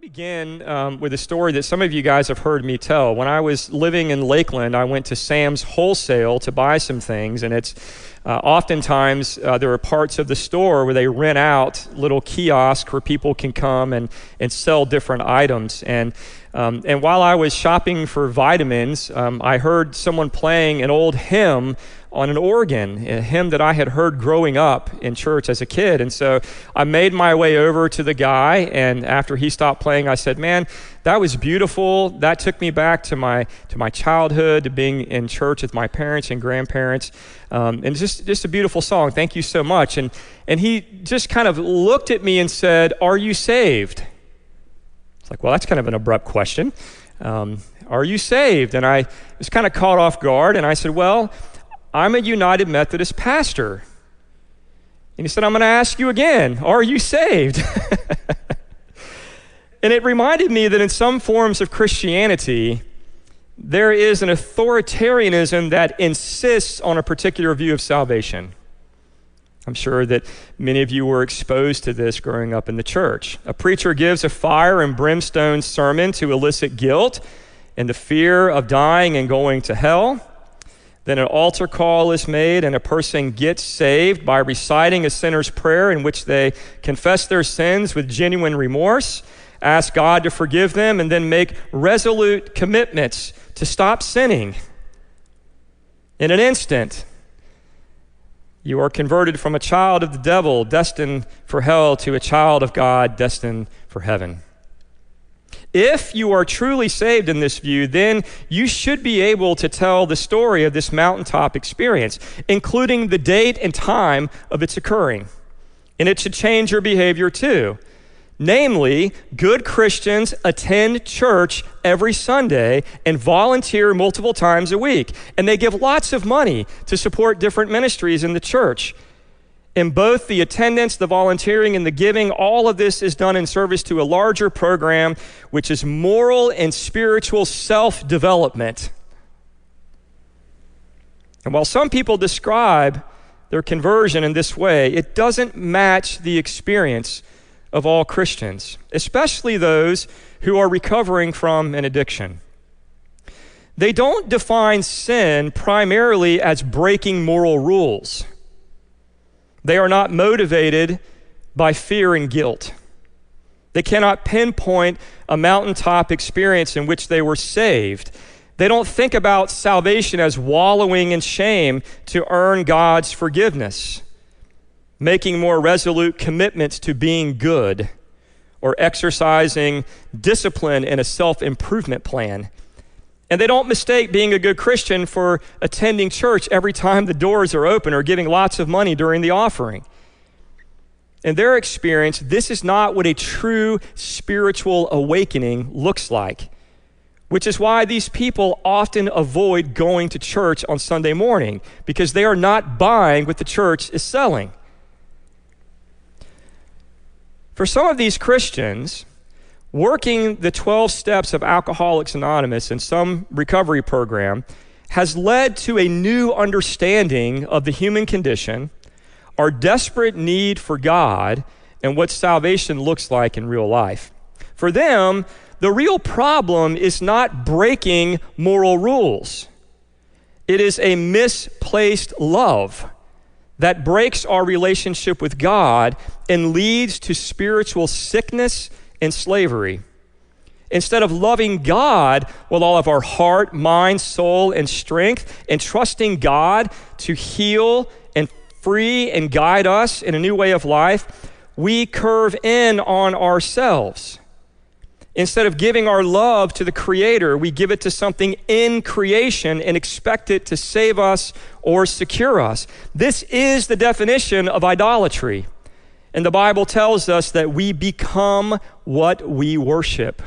begin with a story that some of you guys have heard me tell. When I was living in Lakeland, I went to Sam's Wholesale to buy some things, and it's oftentimes there are parts of the store where they rent out little kiosks where people can come and sell different items. And while I was shopping for vitamins, I heard someone playing an old hymn on an organ, a hymn that I had heard growing up in church as a kid. And so I made my way over to the guy, and after he stopped playing, I said, "Man, that was beautiful. That took me back to my childhood, to being in church with my parents and grandparents. And just a beautiful song. Thank you so much." And he just kind of looked at me and said, "Are you saved?" It's like, well, that's kind of an abrupt question. Are you saved? And I was kind of caught off guard, and I said, "Well, I'm a United Methodist pastor." And he said, "I'm going to ask you again, are you saved?" And it reminded me that in some forms of Christianity, there is an authoritarianism that insists on a particular view of salvation. I'm sure that many of you were exposed to this growing up in the church. A preacher gives a fire and brimstone sermon to elicit guilt and the fear of dying and going to hell. Then an altar call is made, and a person gets saved by reciting a sinner's prayer in which they confess their sins with genuine remorse, ask God to forgive them, and then make resolute commitments to stop sinning. In an instant, you are converted from a child of the devil, destined for hell, to a child of God, destined for heaven. If you are truly saved in this view, then you should be able to tell the story of this mountaintop experience, including the date and time of its occurring. And it should change your behavior too. Namely, good Christians attend church every Sunday and volunteer multiple times a week. And they give lots of money to support different ministries in the church. In both the attendance, the volunteering, and the giving, all of this is done in service to a larger program, which is moral and spiritual self-development. And while some people describe their conversion in this way, it doesn't match the experience of all Christians, especially those who are recovering from an addiction. They don't define sin primarily as breaking moral rules. They are not motivated by fear and guilt. They cannot pinpoint a mountaintop experience in which they were saved. They don't think about salvation as wallowing in shame to earn God's forgiveness, making more resolute commitments to being good, or exercising discipline in a self-improvement plan. And they don't mistake being a good Christian for attending church every time the doors are open or giving lots of money during the offering. In their experience, this is not what a true spiritual awakening looks like, which is why these people often avoid going to church on Sunday morning, because they are not buying what the church is selling. For some of these Christians, working the 12 steps of Alcoholics Anonymous in some recovery program has led to a new understanding of the human condition, our desperate need for God, and what salvation looks like in real life. For them, the real problem is not breaking moral rules. It is a misplaced love that breaks our relationship with God and leads to spiritual sickness and slavery. Instead of loving God with all of our heart, mind, soul, and strength, and trusting God to heal and free and guide us in a new way of life, we curve in on ourselves. Instead of giving our love to the Creator, we give it to something in creation and expect it to save us or secure us. This is the definition of idolatry. And the Bible tells us that we become what we worship.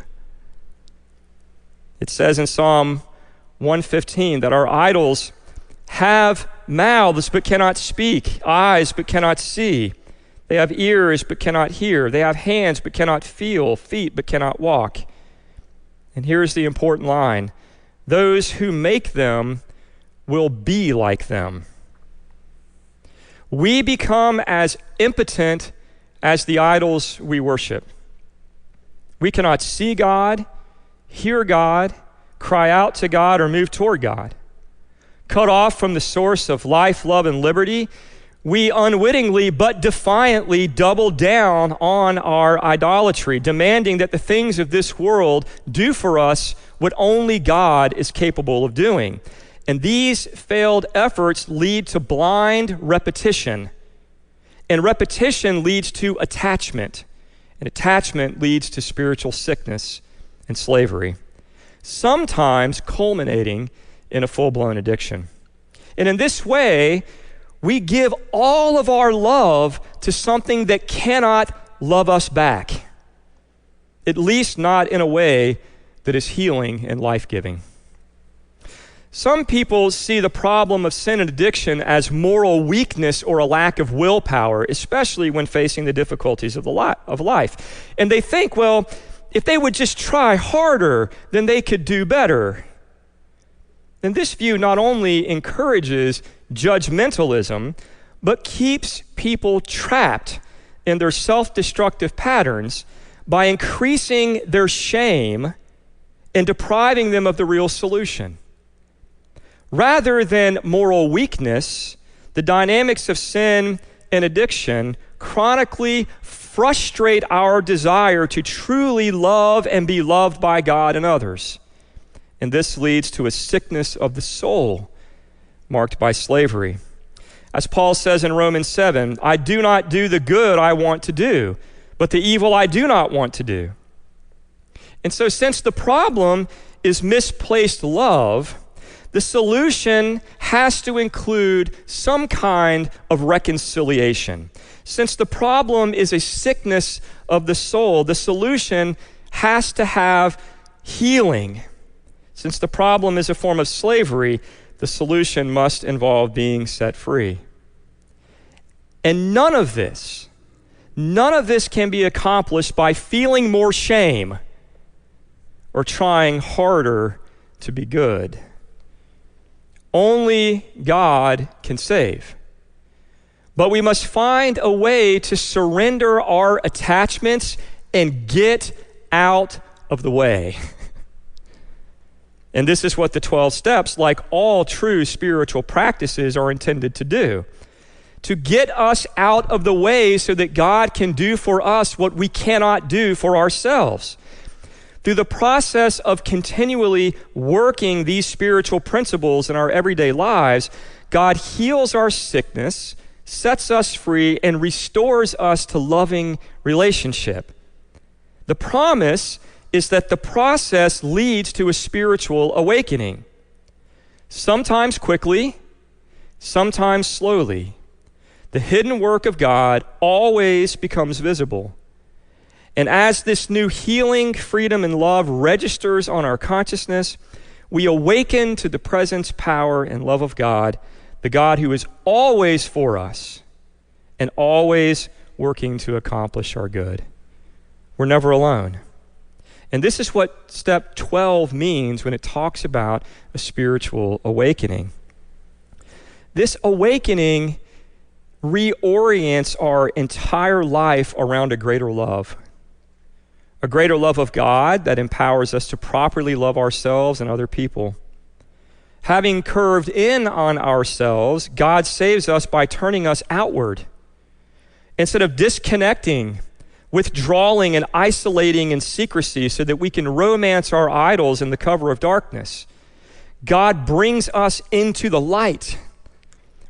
It says in Psalm 115 that our idols have mouths but cannot speak, eyes but cannot see. They have ears but cannot hear. They have hands but cannot feel, feet but cannot walk. And here's the important line: those who make them will be like them. We become as impotent as the idols we worship. We cannot see God, hear God, cry out to God, or move toward God. Cut off from the source of life, love, and liberty, we unwittingly but defiantly double down on our idolatry, demanding that the things of this world do for us what only God is capable of doing. And these failed efforts lead to blind repetition. And repetition leads to attachment. And attachment leads to spiritual sickness and slavery, sometimes culminating in a full-blown addiction. And in this way, we give all of our love to something that cannot love us back, at least not in a way that is healing and life-giving. Some people see the problem of sin and addiction as moral weakness or a lack of willpower, especially when facing the difficulties of life. And they think, well, if they would just try harder, then they could do better. And this view not only encourages judgmentalism, but keeps people trapped in their self-destructive patterns by increasing their shame and depriving them of the real solution. Rather than moral weakness, the dynamics of sin and addiction chronically frustrate our desire to truly love and be loved by God and others. And this leads to a sickness of the soul marked by slavery. As Paul says in Romans 7, I do not do the good I want to do, but the evil I do not want to do. And so since the problem is misplaced love, the solution has to include some kind of reconciliation. Since the problem is a sickness of the soul, the solution has to have healing. Since the problem is a form of slavery, the solution must involve being set free. And none of this can be accomplished by feeling more shame or trying harder to be good. Only God can save. But we must find a way to surrender our attachments and get out of the way. And this is what the 12 steps, like all true spiritual practices, are intended to do. To get us out of the way so that God can do for us what we cannot do for ourselves. Through the process of continually working these spiritual principles in our everyday lives, God heals our sickness, sets us free, and restores us to loving relationship. The promise is that the process leads to a spiritual awakening. Sometimes quickly, sometimes slowly. The hidden work of God always becomes visible. And as this new healing, freedom, and love registers on our consciousness, we awaken to the presence, power, and love of God, the God who is always for us and always working to accomplish our good. We're never alone. And this is what step 12 means when it talks about a spiritual awakening. This awakening reorients our entire life around a greater love. A greater love of God that empowers us to properly love ourselves and other people. Having curved in on ourselves, God saves us by turning us outward. Instead of disconnecting, withdrawing, and isolating in secrecy so that we can romance our idols in the cover of darkness, God brings us into the light,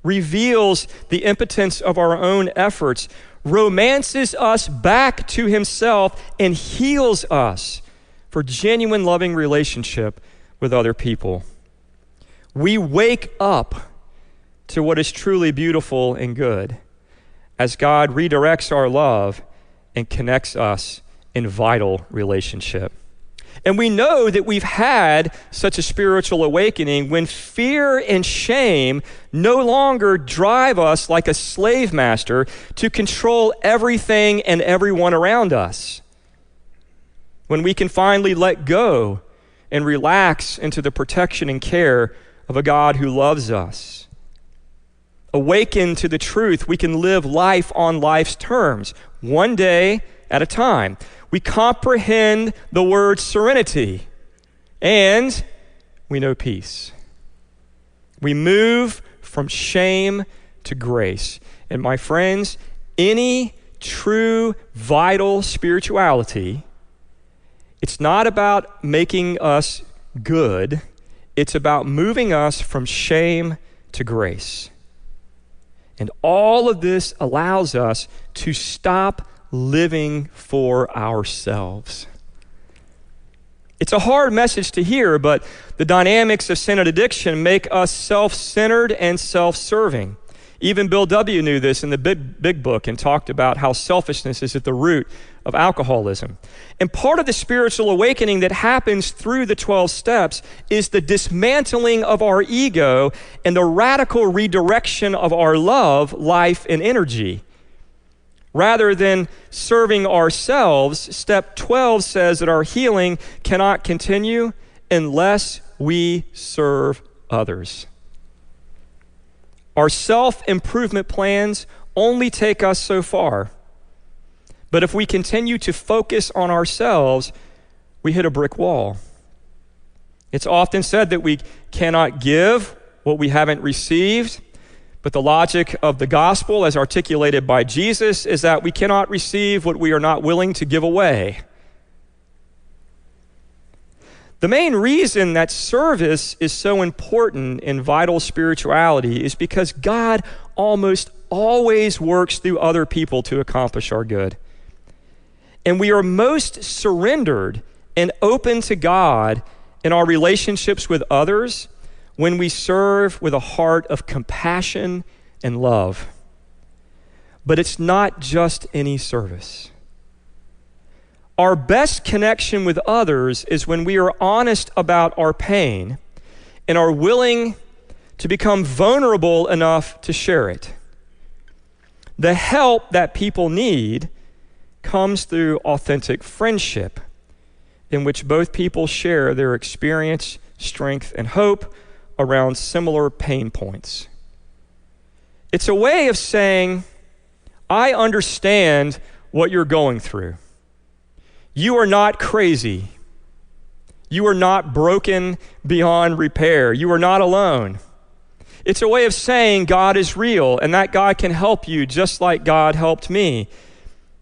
reveals the impotence of our own efforts, romances us back to himself, and heals us for genuine loving relationship with other people. We wake up to what is truly beautiful and good as God redirects our love and connects us in vital relationship. And we know that we've had such a spiritual awakening when fear and shame no longer drive us like a slave master to control everything and everyone around us. When we can finally let go and relax into the protection and care of a God who loves us. Awakened to the truth, we can live life on life's terms, one day at a time. We comprehend the word serenity, and we know peace. We move from shame to grace. And my friends, any true, vital spirituality, it's not about making us good. It's about moving us from shame to grace. And all of this allows us to stop living for ourselves. It's a hard message to hear, but the dynamics of sin and addiction make us self-centered and self-serving. Even Bill W. knew this in the big book and talked about how selfishness is at the root of alcoholism. And part of the spiritual awakening that happens through the 12 steps is the dismantling of our ego and the radical redirection of our love, life, and energy. Rather than serving ourselves, step 12 says that our healing cannot continue unless we serve others. Our self-improvement plans only take us so far. But if we continue to focus on ourselves, we hit a brick wall. It's often said that we cannot give what we haven't received, but the logic of the gospel, as articulated by Jesus, is that we cannot receive what we are not willing to give away. The main reason that service is so important in vital spirituality is because God almost always works through other people to accomplish our good. And we are most surrendered and open to God in our relationships with others when we serve with a heart of compassion and love. But it's not just any service. Our best connection with others is when we are honest about our pain and are willing to become vulnerable enough to share it. The help that people need comes through authentic friendship, in which both people share their experience, strength, and hope around similar pain points. It's a way of saying, I understand what you're going through. You are not crazy. You are not broken beyond repair. You are not alone. It's a way of saying God is real and that God can help you just like God helped me.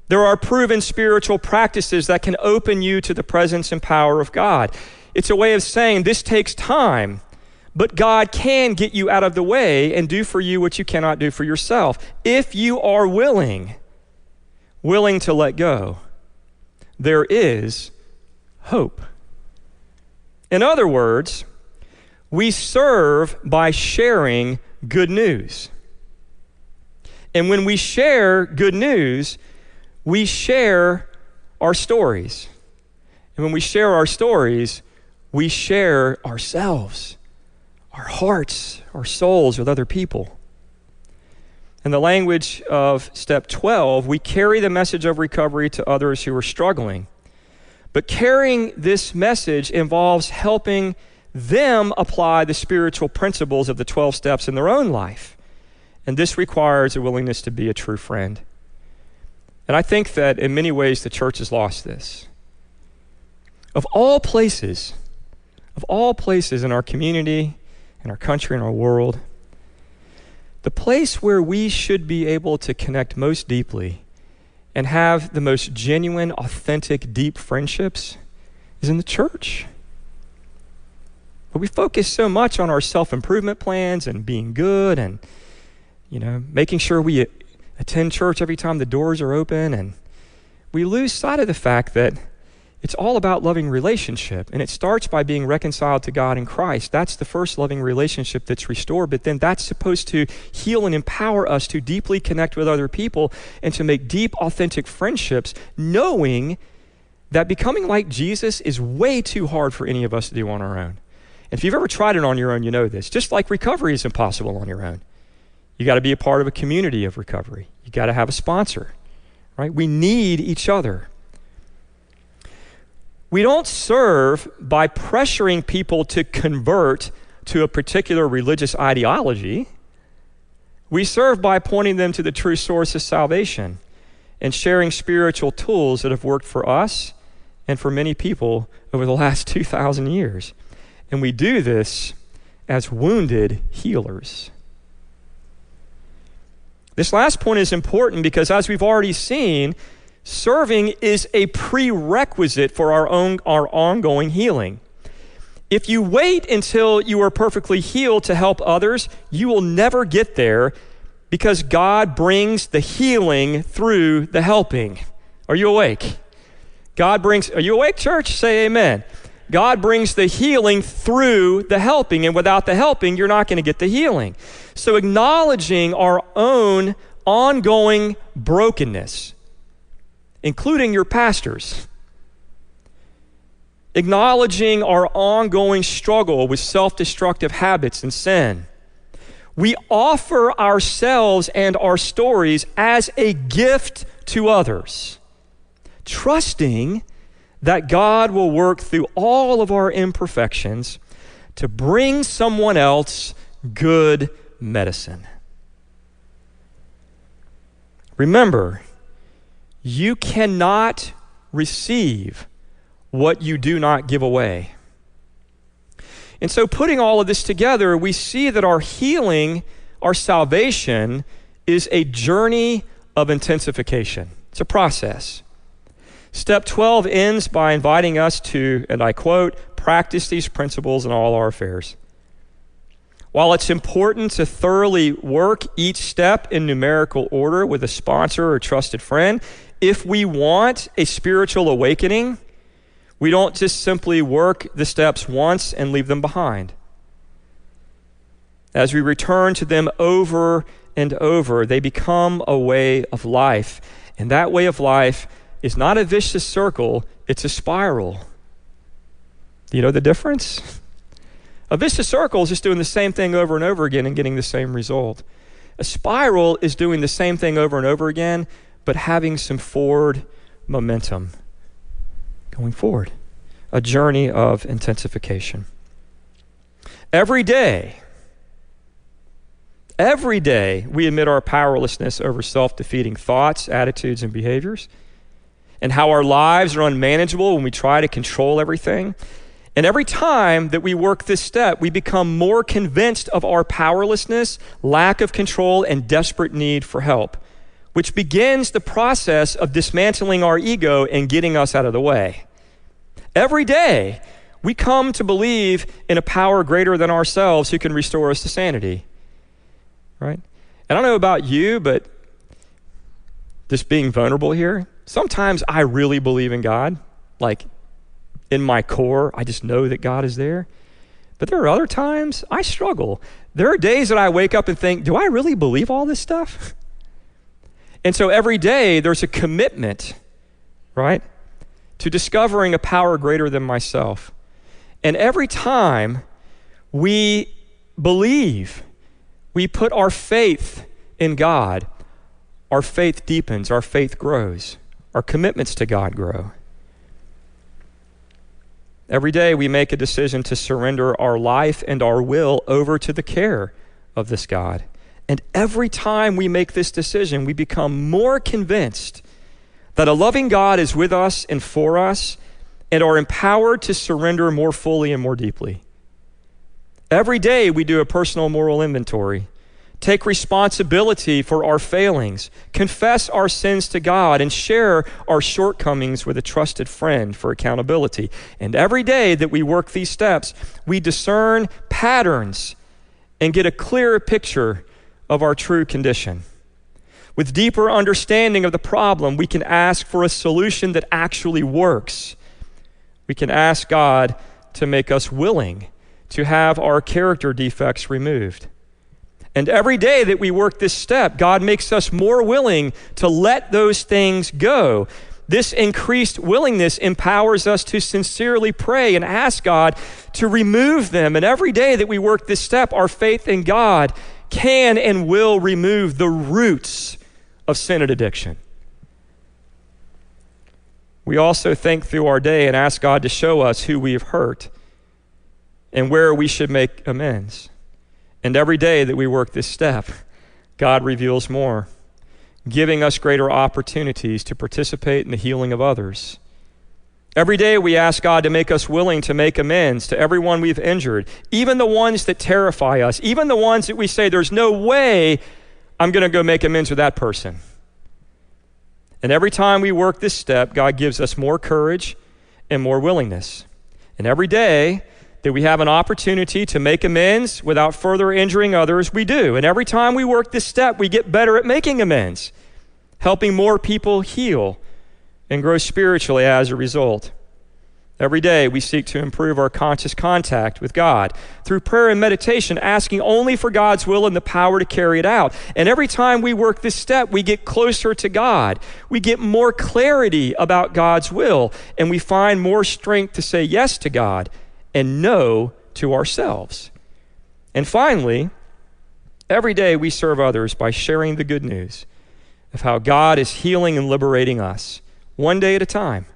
There are proven spiritual practices that can open you to the presence and power of God. It's a way of saying this takes time, but God can get you out of the way and do for you what you cannot do for yourself if you are willing to let go. There is hope. In other words, we serve by sharing good news. And when we share good news, we share our stories. And when we share our stories, we share ourselves, our hearts, our souls with other people. In the language of step 12, we carry the message of recovery to others who are struggling. But carrying this message involves helping them apply the spiritual principles of the 12 steps in their own life. And this requires a willingness to be a true friend. And I think that in many ways the church has lost this. Of all places in our community, in our country, in our world, the place where we should be able to connect most deeply and have the most genuine, authentic, deep friendships is in the church. But we focus so much on our self-improvement plans and being good and, making sure we attend church every time the doors are open, and we lose sight of the fact that it's all about loving relationship, and it starts by being reconciled to God in Christ. That's the first loving relationship that's restored, but then that's supposed to heal and empower us to deeply connect with other people and to make deep, authentic friendships, knowing that becoming like Jesus is way too hard for any of us to do on our own. And if you've ever tried it on your own, you know this. Just like recovery is impossible on your own. You got to be a part of a community of recovery. You got to have a sponsor, right? We need each other. We don't serve by pressuring people to convert to a particular religious ideology. We serve by pointing them to the true source of salvation and sharing spiritual tools that have worked for us and for many people over the last 2,000 years. And we do this as wounded healers. This last point is important because, as we've already seen, serving is a prerequisite for our ongoing healing. If you wait until you are perfectly healed to help others, you will never get there, because God brings the healing through the helping. Are you awake? Are you awake, church? Say amen. God brings the healing through the helping, and without the helping, you're not going to get the healing. So acknowledging our own ongoing brokenness, including your pastors, acknowledging our ongoing struggle with self-destructive habits and sin, we offer ourselves and our stories as a gift to others, trusting that God will work through all of our imperfections to bring someone else good medicine. Remember, you cannot receive what you do not give away. And so, putting all of this together, we see that our healing, our salvation, is a journey of intensification. It's a process. Step 12 ends by inviting us to, and I quote, practice these principles in all our affairs. While it's important to thoroughly work each step in numerical order with a sponsor or trusted friend, if we want a spiritual awakening, we don't just simply work the steps once and leave them behind. As we return to them over and over, they become a way of life. And that way of life is not a vicious circle, it's a spiral. Do you know the difference? A vicious circle is just doing the same thing over and over again and getting the same result. A spiral is doing the same thing over and over again, but having some forward momentum going forward. A journey of intensification. Every day, we admit our powerlessness over self-defeating thoughts, attitudes, and behaviors, and how our lives are unmanageable when we try to control everything. And every time that we work this step, we become more convinced of our powerlessness, lack of control, and desperate need for help, which begins the process of dismantling our ego and getting us out of the way. Every day, we come to believe in a power greater than ourselves who can restore us to sanity, right? And I don't know about you, but just being vulnerable here, sometimes I really believe in God. Like, in my core, I just know that God is there. But there are other times I struggle. There are days that I wake up and think, do I really believe all this stuff? And so every day there's a commitment, right, to discovering a power greater than myself. And every time we believe, we put our faith in God, our faith deepens, our faith grows, our commitments to God grow. Every day we make a decision to surrender our life and our will over to the care of this God. And every time we make this decision, we become more convinced that a loving God is with us and for us, and are empowered to surrender more fully and more deeply. Every day we do a personal moral inventory, take responsibility for our failings, confess our sins to God, and share our shortcomings with a trusted friend for accountability. And every day that we work these steps, we discern patterns and get a clearer picture of our true condition. With deeper understanding of the problem, we can ask for a solution that actually works. We can ask God to make us willing to have our character defects removed. And every day that we work this step, God makes us more willing to let those things go. This increased willingness empowers us to sincerely pray and ask God to remove them. And every day that we work this step, our faith in God can and will remove the roots of sin and addiction. We also think through our day and ask God to show us who we have hurt and where we should make amends. And every day that we work this step, God reveals more. giving us greater opportunities to participate in the healing of others. Every day we ask God to make us willing to make amends to everyone we've injured, even the ones that terrify us, even the ones that we say, there's no way I'm going to go make amends with that person. And every time we work this step, God gives us more courage and more willingness. And every day that we have an opportunity to make amends without further injuring others, we do. And every time we work this step, we get better at making amends, helping more people heal and grow spiritually as a result. Every day we seek to improve our conscious contact with God through prayer and meditation, asking only for God's will and the power to carry it out. And every time we work this step, we get closer to God. We get more clarity about God's will, and we find more strength to say yes to God and no to ourselves. And finally, every day we serve others by sharing the good news of how God is healing and liberating us, one day at a time.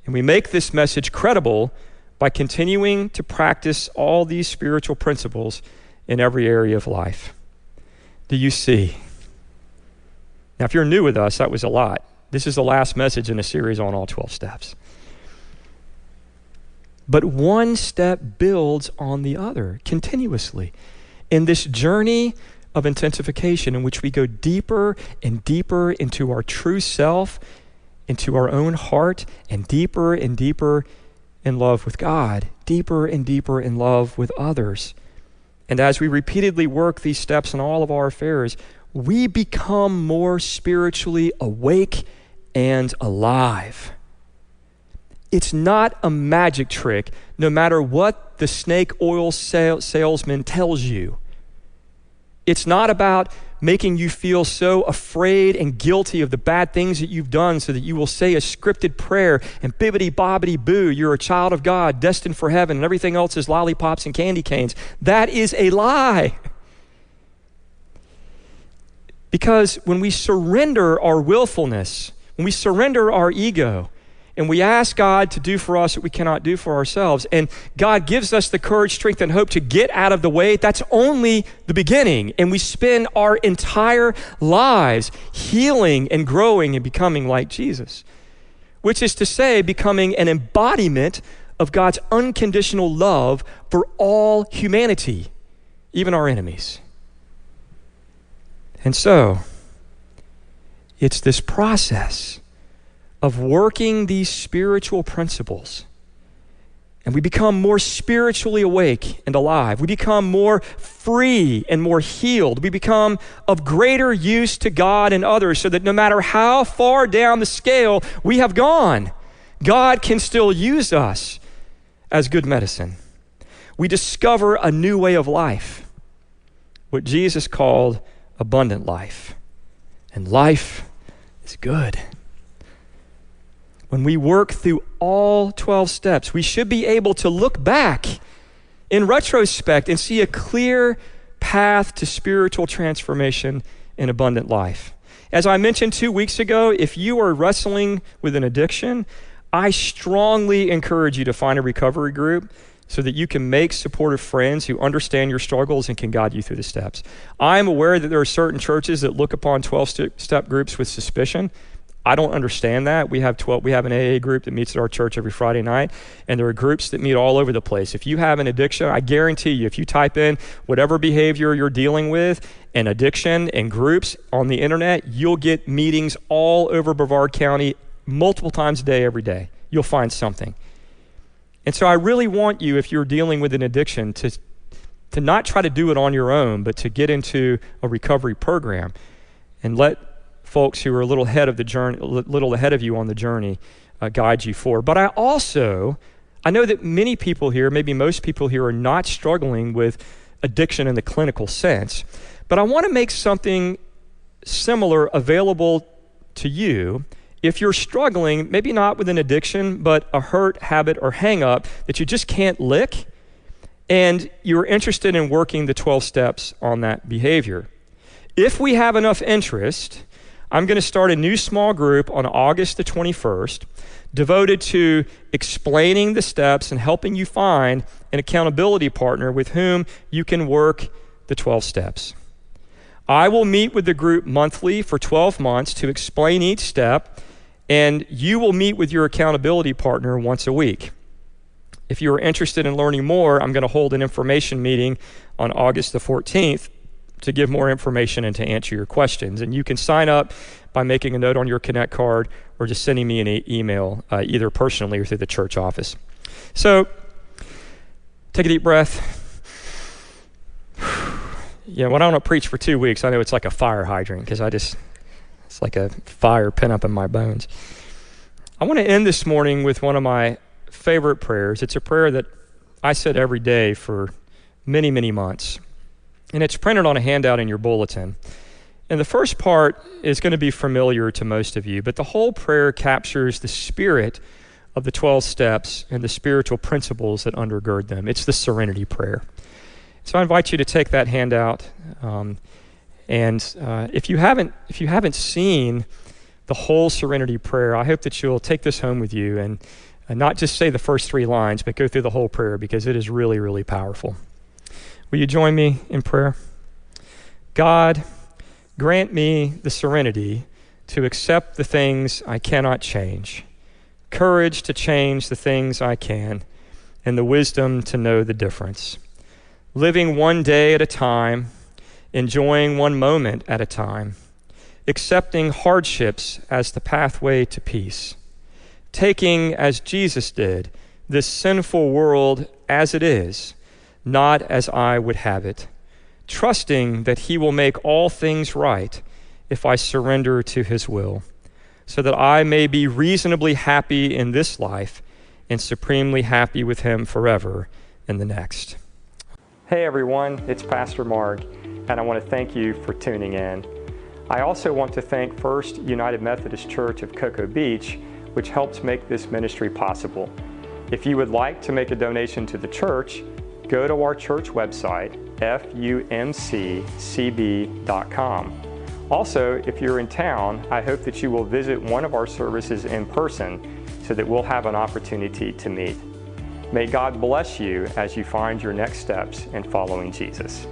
And we make this message credible by continuing to practice all these spiritual principles in every area of life. Do you see? Now, if you're new with us, that was a lot. This is the last message in a series on all 12 steps. But one step builds on the other continuously in this journey of intensification in which we go deeper and deeper into our true self, into our own heart, and deeper in love with God, deeper and deeper in love with others. And as we repeatedly work these steps in all of our affairs, we become more spiritually awake and alive. It's not a magic trick, no matter what the snake oil salesman tells you. It's not about making you feel so afraid and guilty of the bad things that you've done so that you will say a scripted prayer and bibbity-bobbity-boo, you're a child of God, destined for heaven, and everything else is lollipops and candy canes. That is a lie. Because when we surrender our willfulness, when we surrender our ego, and we ask God to do for us what we cannot do for ourselves, and God gives us the courage, strength, and hope to get out of the way, that's only the beginning. And we spend our entire lives healing and growing and becoming like Jesus, which is to say, becoming an embodiment of God's unconditional love for all humanity, even our enemies. And so, it's this process of working these spiritual principles, and we become more spiritually awake and alive. We become more free and more healed. We become of greater use to God and others, so that no matter how far down the scale we have gone, God can still use us as good medicine. We discover a new way of life, what Jesus called abundant life. And life is good. When we work through all 12 steps, we should be able to look back in retrospect and see a clear path to spiritual transformation and abundant life. As I mentioned 2 weeks ago, if you are wrestling with an addiction, I strongly encourage you to find a recovery group so that you can make supportive friends who understand your struggles and can guide you through the steps. I'm aware that there are certain churches that look upon 12-step groups with suspicion. I don't understand that. We have an AA group that meets at our church every Friday night, and there are groups that meet all over the place. If you have an addiction, I guarantee you, if you type in whatever behavior you're dealing with and addiction and groups on the internet, you'll get meetings all over Brevard County multiple times a day, every day. You'll find something. And so I really want you, if you're dealing with an addiction, to not try to do it on your own, but to get into a recovery program and let folks who are a little ahead of you on the journey guide you forward. But I know that many people here, maybe most people here, are not struggling with addiction in the clinical sense, but I want to make something similar available to you if you're struggling, maybe not with an addiction, but a hurt, habit, or hang-up that you just can't lick, and you're interested in working the 12 steps on that behavior. If we have enough interest, I'm going to start a new small group on August the 21st devoted to explaining the steps and helping you find an accountability partner with whom you can work the 12 steps. I will meet with the group monthly for 12 months to explain each step, and you will meet with your accountability partner once a week. If you are interested in learning more, I'm going to hold an information meeting on August the 14th to give more information and to answer your questions. And you can sign up by making a note on your Connect card or just sending me an email, either personally or through the church office. So take a deep breath. When I don't preach for 2 weeks, I know it's like a fire hydrant because it's like a fire pent up in my bones. I want to end this morning with one of my favorite prayers. It's a prayer that I said every day for many, many months. And it's printed on a handout in your bulletin. And the first part is going to be familiar to most of you, but the whole prayer captures the spirit of the 12 steps and the spiritual principles that undergird them. It's the serenity prayer. So I invite you to take that handout. If you haven't seen the whole serenity prayer, I hope that you'll take this home with you and not just say the first 3 lines, but go through the whole prayer because it is really, really powerful. Will you join me in prayer? God, grant me the serenity to accept the things I cannot change, courage to change the things I can, and the wisdom to know the difference. Living one day at a time, enjoying one moment at a time, accepting hardships as the pathway to peace, taking, as Jesus did, this sinful world as it is, not as I would have it, trusting that he will make all things right if I surrender to his will, so that I may be reasonably happy in this life and supremely happy with him forever in the next. Hey everyone, it's Pastor Mark, and I want to thank you for tuning in. I also want to thank First United Methodist Church of Cocoa Beach, which helps make this ministry possible. If you would like to make a donation to the church, go to our church website, fumccb.com. Also, if you're in town, I hope that you will visit one of our services in person so that we'll have an opportunity to meet. May God bless you as you find your next steps in following Jesus.